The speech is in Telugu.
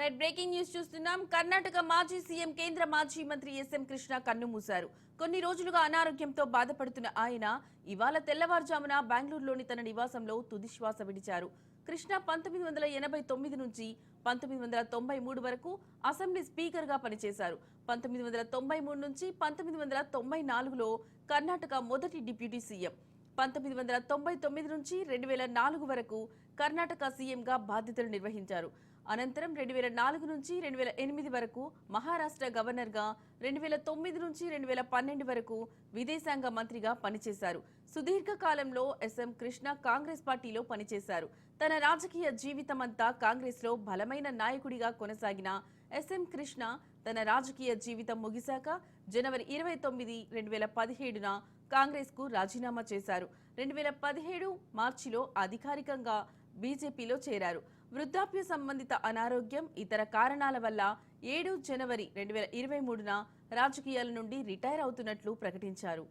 రైట్ బ్రేకింగ్ న్యూస్ చూస్తున్నాం. కర్ణాటక మాజీ సీఎం కేంద్ర మాజీ మంత్రి ఎస్ఎం కృష్ణ కన్నుమూశారు. కొన్ని రోజులుగా అనారోగ్యంతో బాధపడుతున్న ఆయన ఇవాళ తెల్లవారుజామున బెంగళూరులోని తన నివాసంలో తుదిశ్వాస విడిచారు. కృష్ణ 1989 నుంచి 1993 వరకు అసెంబ్లీ స్పీకర్ గా పనిచేశారు. 1993 నుంచి 1994లో కర్ణాటక మొదటి డిప్యూటీ సీఎం, 1999 నుంచి 2004 వరకు కర్ణాటక సీఎంగా బాధ్యతలు నిర్వహించారు. అనంతరం 2004 నుంచి 2008 వరకు మహారాష్ట్ర గవర్నర్గా, 2009 నుంచి 2012 వరకు విదేశాంగ మంత్రిగా పనిచేశారు. సుదీర్ఘ కాలంలో ఎస్ఎం కృష్ణ కాంగ్రెస్ పార్టీలో పనిచేశారు. తన రాజకీయ జీవితమంతా కాంగ్రెస్లో బలమైన నాయకుడిగా కొనసాగిన ఎస్ఎం కృష్ణ తన రాజకీయ జీవితం ముగిశాక జనవరి 29, 2017న కాంగ్రెస్కు రాజీనామా చేశారు. 2017 మార్చిలో అధికారికంగా బీజేపీలో చేరారు. వృద్ధాప్య సంబంధిత అనారోగ్యం, ఇతర కారణాల వల్ల 7 జనవరి 2023న రాజకీయాల నుండి రిటైర్ అవుతున్నట్లు ప్రకటించారు.